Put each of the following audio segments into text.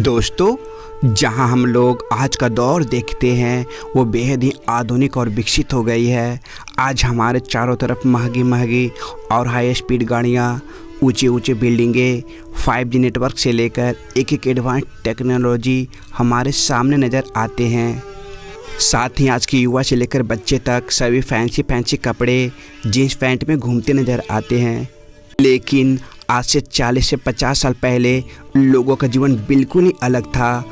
दोस्तों, जहां हम लोग आज का दौर देखते हैं वो बेहद ही आधुनिक और विकसित हो गई है। आज हमारे चारों तरफ महंगी महंगी और हाई स्पीड गाड़ियां, ऊंचे ऊंचे बिल्डिंगें, 5G नेटवर्क से लेकर एक एक एडवांस टेक्नोलॉजी हमारे सामने नज़र आते हैं। साथ ही आज के युवा से लेकर बच्चे तक सभी फैंसी कपड़े जीन्स पैंट में घूमते नज़र आते हैं। लेकिन आज से 40 से 50 साल पहले लोगों का जीवन बिल्कुल ही अलग था।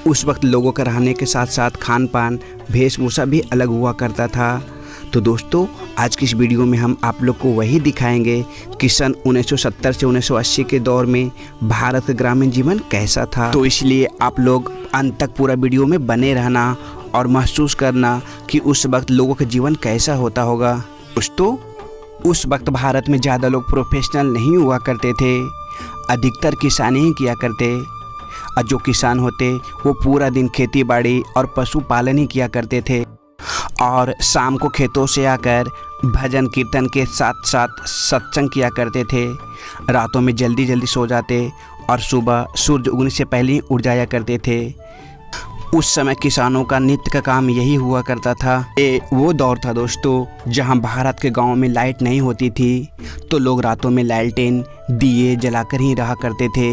उस वक्त लोगों का रहने के साथ साथ खान पान, वेशभूषा भी अलग हुआ करता था। तो दोस्तों, आज की इस वीडियो में हम आप लोग को वही दिखाएंगे कि सन 1970 से 1980 के दौर में भारत का ग्रामीण जीवन कैसा था। तो इसलिए आप लोग अंत तक पूरा वीडियो में बने रहना और महसूस करना कि उस वक्त लोगों का जीवन कैसा होता होगा। दोस्तों, उस वक्त भारत में ज़्यादा लोग प्रोफेशनल नहीं हुआ करते थे, अधिकतर किसानी ही किया करते। और जो किसान होते वो पूरा दिन खेती बाड़ी और पशुपालन ही किया करते थे और शाम को खेतों से आकर भजन कीर्तन के साथ साथ सत्संग किया करते थे। रातों में जल्दी जल्दी सो जाते और सुबह सूरज उगने से पहले ही उठ जाया करते थे। उस समय किसानों का नित्य का काम यही हुआ करता था। ये वो दौर था दोस्तों जहां भारत के गांवों में लाइट नहीं होती थी, तो लोग रातों में लालटेन दिए जलाकर ही रहा करते थे।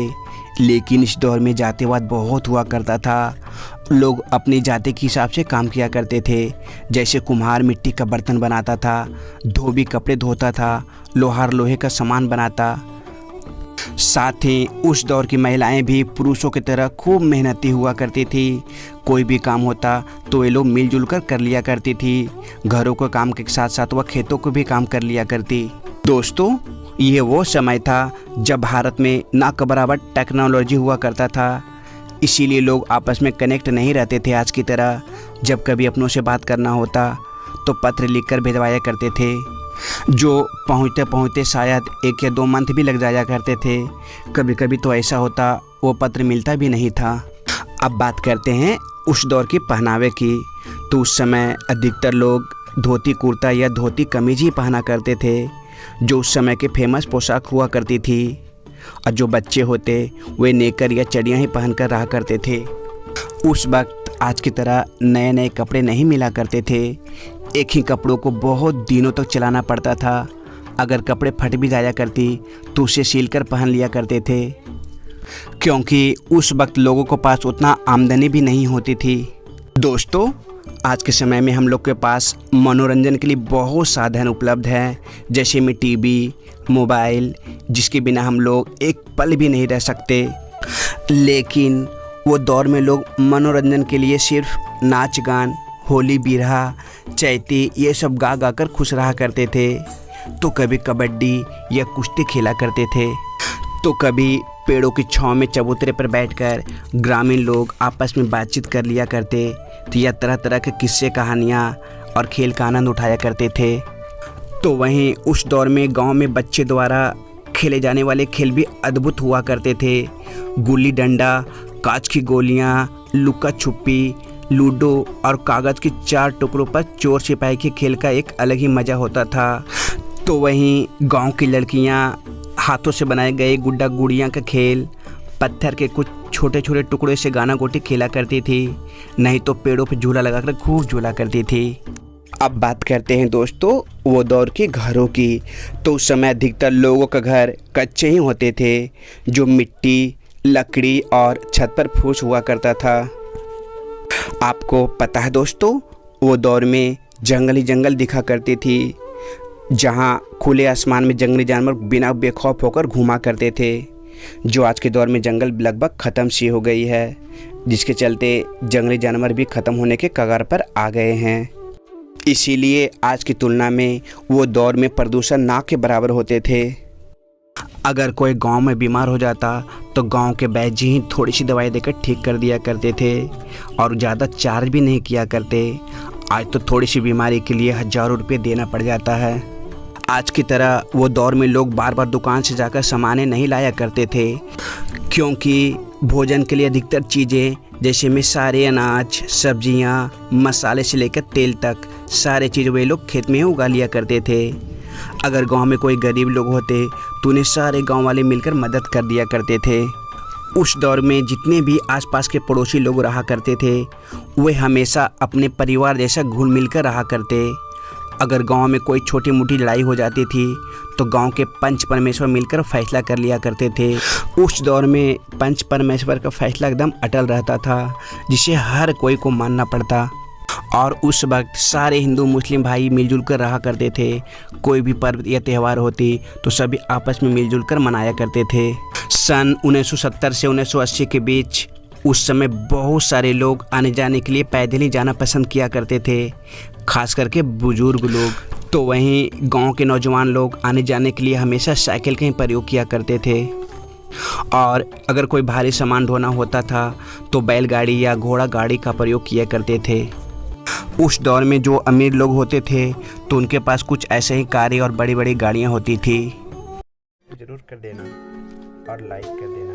लेकिन इस दौर में जातिवाद बहुत हुआ करता था। लोग अपनी जाति के हिसाब से काम किया करते थे। जैसे कुम्हार मिट्टी का बर्तन बनाता था, धोबी कपड़े धोता था, लोहार लोहे का सामान बनाता। साथ ही उस दौर की महिलाएं भी पुरुषों की तरह खूब मेहनती हुआ करती थी। कोई भी काम होता तो ये लोग मिलजुल कर लिया करती थी। घरों के काम के साथ साथ वह खेतों को भी काम कर लिया करती। दोस्तों, ये वो समय था जब भारत में ना के बराबर टेक्नोलॉजी हुआ करता था। इसीलिए लोग आपस में कनेक्ट नहीं रहते थे आज की तरह। जब कभी अपनों से बात करना होता तो पत्र लिखकर भिजवाया करते थे, जो पहुँचते पहुँचते शायद 1 या 2 मंथ भी लग जाया करते थे। कभी कभी तो ऐसा होता वो पत्र मिलता भी नहीं था। अब बात करते हैं उस दौर के पहनावे की। तो उस समय अधिकतर लोग धोती कुर्ता या धोती कमीज ही पहना करते थे, जो उस समय के फेमस पोशाक हुआ करती थी। और जो बच्चे होते वे नेकर या चड़ियाँ ही पहनकर रहा करते थे। उस वक्त आज की तरह नए नए कपड़े नहीं मिला करते थे। एक ही कपड़ों को बहुत दिनों तक चलाना पड़ता था। अगर कपड़े फट भी जाया करती तो उसे सिलकर पहन लिया करते थे, क्योंकि उस वक्त लोगों के पास उतना आमदनी भी नहीं होती थी। दोस्तों, आज के समय में हम लोग के पास मनोरंजन के लिए बहुत साधन उपलब्ध हैं, जैसे में टीवी, मोबाइल, जिसके बिना हम लोग एक पल भी नहीं रह सकते। लेकिन वो दौर में लोग मनोरंजन के लिए सिर्फ नाच गान, होली बिरहा, चैती ये सब गा गा कर खुश रहा करते थे। तो कभी कबड्डी या कुश्ती खेला करते थे, तो कभी पेड़ों की छांव में चबूतरे पर बैठकर ग्रामीण लोग आपस में बातचीत कर लिया करते। तो यह तरह तरह के किस्से, कहानियाँ और खेल का आनंद उठाया करते थे। तो वहीं उस दौर में गांव में बच्चे द्वारा खेले जाने वाले खेल भी अद्भुत हुआ करते थे। गुल्ली डंडा, कांच की गोलियाँ, लुका छुपी, लूडो और कागज़ के 4 टुकड़ों पर चोर सिपाही के खेल का एक अलग ही मज़ा होता था। तो वहीं गांव की लड़कियां हाथों से बनाए गए गुड्डा गुड़ियाँ का खेल, पत्थर के कुछ छोटे छोटे टुकड़े से गाना गोटी खेला करती थी, नहीं तो पेड़ों पर झूला लगाकर खूब झूला करती थी। अब बात करते हैं दोस्तों वो दौर के घरों की। तो उस समय अधिकतर लोगों का घर कच्चे ही होते थे, जो मिट्टी, लकड़ी और छत पर फूस हुआ करता था। आपको पता है दोस्तों, वो दौर में जंगल ही जंगल दिखा करती थी, जहाँ खुले आसमान में जंगली जानवर बिना बेखौफ होकर घूमा करते थे। जो आज के दौर में जंगल लगभग ख़त्म सी हो गई है, जिसके चलते जंगली जानवर भी ख़त्म होने के कगार पर आ गए हैं। इसीलिए आज की तुलना में वो दौर में प्रदूषण ना के बराबर होते थे। अगर कोई गांव में बीमार हो जाता तो गांव के वैद्य ही थोड़ी सी दवाई देकर ठीक कर दिया करते थे और ज़्यादा चार्ज भी नहीं किया करते। आज तो थोड़ी सी बीमारी के लिए हज़ारों रुपये देना पड़ जाता है। आज की तरह वो दौर में लोग बार बार दुकान से जाकर सामानें नहीं लाया करते थे, क्योंकि भोजन के लिए अधिकतर चीज़ें जैसे में सारे अनाज, सब्जियां, मसाले से लेकर तेल तक सारे चीज़ वे लोग खेत में उगा लिया करते थे। अगर गांव में कोई गरीब लोग होते तो उन्हें सारे गांव वाले मिलकर मदद कर दिया करते थे। उस दौर में जितने भी आसपास के पड़ोसी लोग रहा करते थे वे हमेशा अपने परिवार जैसा घुल मिल कर रहा करते। अगर गांव में कोई छोटी मोटी लड़ाई हो जाती थी तो गांव के पंच परमेश्वर मिलकर फैसला कर लिया करते थे। उस दौर में पंच परमेश्वर का फैसला एकदम अटल रहता था जिसे हर कोई को मानना पड़ता। और उस वक्त सारे हिंदू मुस्लिम भाई मिलजुल कर रहा करते थे। कोई भी पर्व या त्यौहार होती तो सभी आपस में मिलजुल कर मनाया करते थे। सन 1970 से 1980 के बीच उस समय बहुत सारे लोग आने जाने के लिए पैदल ही जाना पसंद किया करते थे, खास करके बुजुर्ग लोग। तो वहीं गांव के नौजवान लोग आने जाने के लिए हमेशा साइकिल का ही प्रयोग किया करते थे। और अगर कोई भारी सामान ढोना होता था तो बैलगाड़ी या घोड़ा गाड़ी का प्रयोग किया करते थे। उस दौर में जो अमीर लोग होते थे तो उनके पास कुछ ऐसे ही कारें और बड़ी बड़ी गाड़ियाँ होती थी। ज़रूर कर देना और लाइक कर देना।